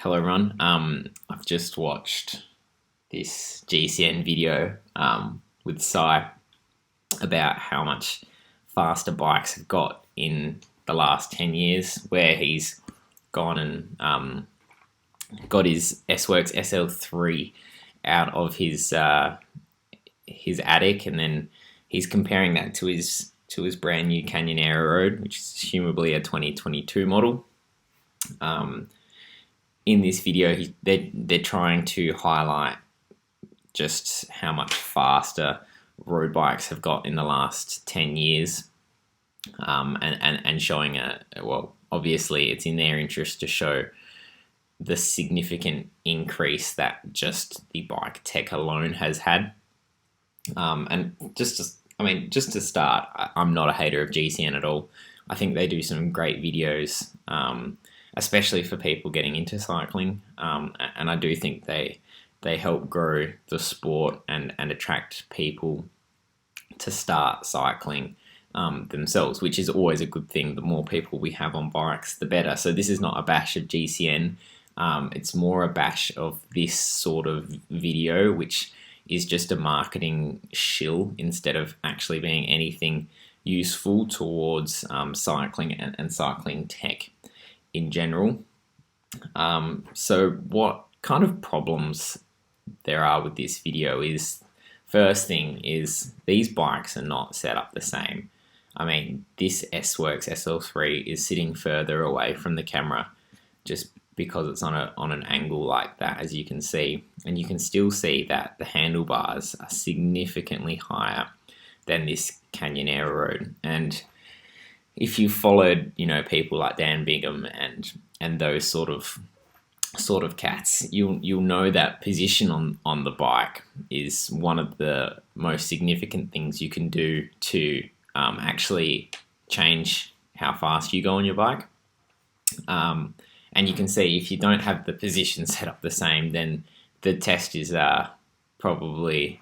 Hello, Ron. I've just watched this GCN video with Sai about how much faster bikes have got in the last 10 years, where he's gone and got his S-Works SL3 out of his attic, and then he's comparing that to his brand new Canyon Aero Road, which is assumably a 2022 model. In this video, they're trying to highlight just how much faster road bikes have got in the last 10 years, and showing well, obviously it's in their interest to show the significant increase that just the bike tech alone has had. And just to start, I'm not a hater of GCN at all. I think they do some great videos, especially for people getting into cycling. And I do think they help grow the sport and attract people to start cycling themselves, which is always a good thing. The more people we have on bikes, the better. So this is not a bash of GCN. It's more a bash of this sort of video, which is just a marketing shill instead of actually being anything useful towards cycling and cycling tech in general. So what kind of problems there are with this video is, first thing is, these bikes are not set up the same. I mean, this S-Works SL3 is sitting further away from the camera just because it's on an angle like that, as you can see. And you can still see that the handlebars are significantly higher than this Canyon Aero Road. And if you followed, people like Dan Bigham and those sort of cats, you'll know that position on the bike is one of the most significant things you can do to actually change how fast you go on your bike. And you can see if you don't have the position set up the same, then the test is probably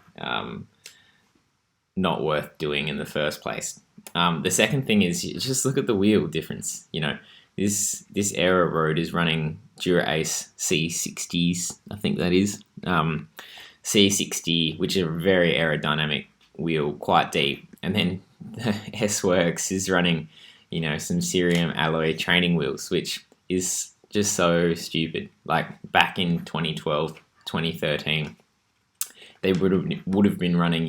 not worth doing in the first place. The second thing is, you just look at the wheel difference. This Aero Road is running Dura-Ace C60s, I think that is. C60, which is a very aerodynamic wheel, quite deep. And then S-Works is running, some cerium alloy training wheels, which is just so stupid. Like back in 2012, 2013, they would have been running,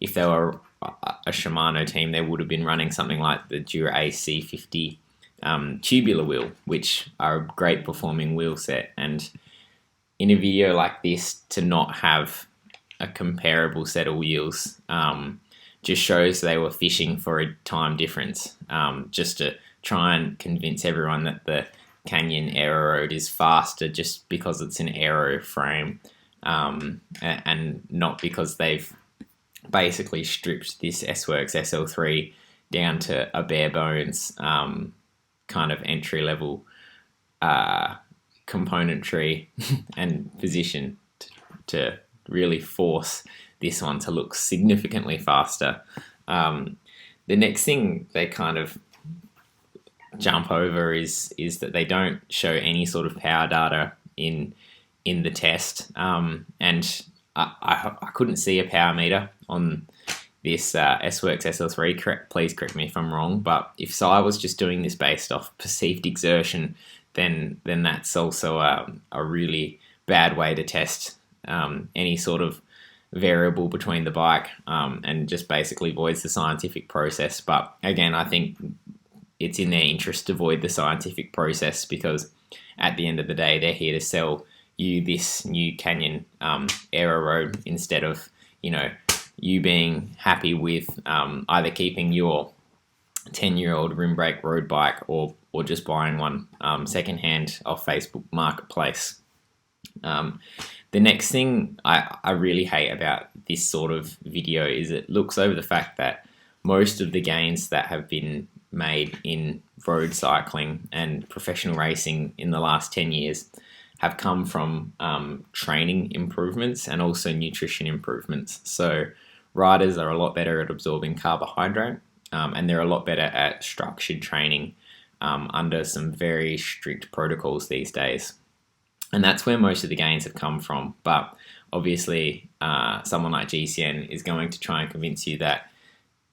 if they were a Shimano team, they would have been running something like the Dura-Ace C50 tubular wheel, which are a great performing wheel set. And in a video like this, to not have a comparable set of wheels just shows they were fishing for a time difference, just to try and convince everyone that the Canyon Aero Road is faster just because it's an aero frame, and not because they've basically stripped this S-Works SL3 down to a bare bones kind of entry level componentry and position to really force this one to look significantly faster. The next thing they kind of jump over is that they don't show any sort of power data in the test, and I couldn't see a power meter on this S-Works SL3. Please correct me if I'm wrong, but if Sai was just doing this based off perceived exertion, then that's also a really bad way to test any sort of variable between the bike, and just basically voids the scientific process. But again, I think it's in their interest to void the scientific process, because at the end of the day, they're here to sell you this new Canyon Aero Road instead of, you being happy with either keeping your 10-year-old rim brake road bike or just buying one secondhand off Facebook Marketplace. The next thing I really hate about this sort of video is it looks over the fact that most of the gains that have been made in road cycling and professional racing in the last 10 years have come from training improvements and also nutrition improvements. So riders are a lot better at absorbing carbohydrate, and they're a lot better at structured training under some very strict protocols these days. and that's where most of the gains have come from. But obviously, someone like GCN is going to try and convince you that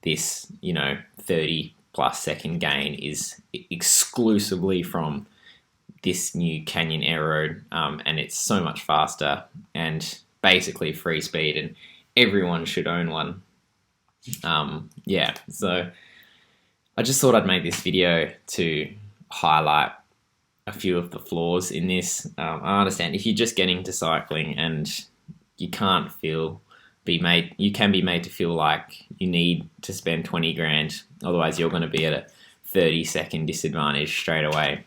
this, 30+ second gain is exclusively from this new Canyon Air Road, and it's so much faster and basically free speed, and everyone should own one. So I just thought I'd make this video to highlight a few of the flaws in this. I understand if you're just getting to cycling and you can't you can be made to feel like you need to spend 20 grand, otherwise you're going to be at a 30-second disadvantage straight away.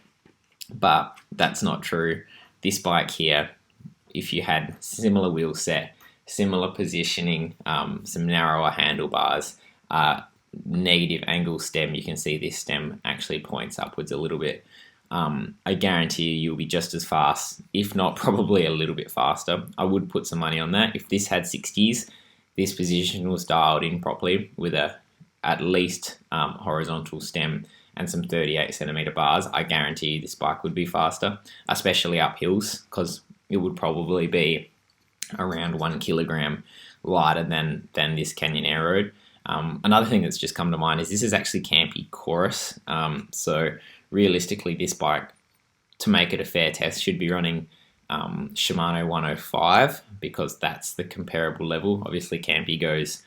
But that's not true. This bike here, if you had similar wheel set, similar positioning, some narrower handlebars, negative angle stem, you can see this stem actually points upwards a little bit. I guarantee you'll be just as fast, if not probably a little bit faster. I would put some money on that. If this had 60s, this position was dialed in properly with at least horizontal stem and some 38cm bars, I guarantee you this bike would be faster, especially up hills, because it would probably be around 1 kilogram lighter than this Canyon Air Road. Another thing that's just come to mind is this is actually Campy Chorus. So realistically, this bike, to make it a fair test, should be running Shimano 105, because that's the comparable level. Obviously, Campy goes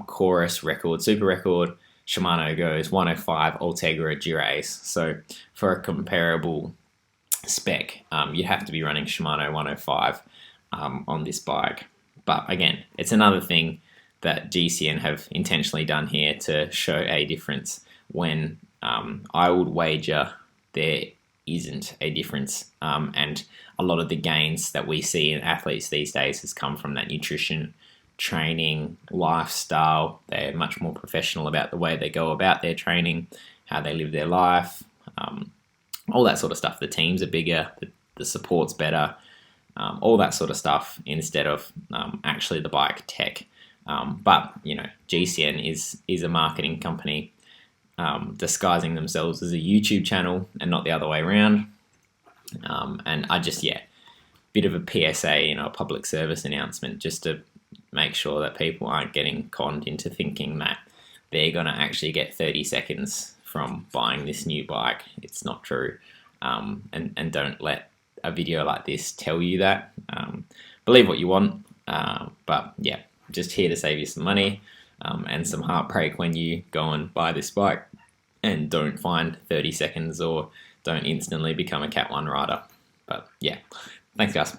Chorus, Record, Super Record. Shimano goes 105, Ultegra, Dura-Ace. So for a comparable spec, you'd have to be running Shimano 105 on this bike. But again, it's another thing that GCN have intentionally done here to show a difference when I would wager there isn't a difference. And a lot of the gains that we see in athletes these days has come from that nutrition, training, lifestyle. They're much more professional about the way they go about their training, how they live their life, all that sort of stuff. The teams are bigger, the support's better, all that sort of stuff, instead of actually the bike tech. But GCN is a marketing company disguising themselves as a YouTube channel and not the other way around. And I just, bit of a PSA, a public service announcement, just to make sure that people aren't getting conned into thinking that they're going to actually get 30 seconds from buying this new bike. It's not true. And don't let a video like this tell you that. Believe what you want. But just here to save you some money and some heartbreak when you go and buy this bike and don't find 30 seconds or don't instantly become a Cat 1 rider. But thanks guys.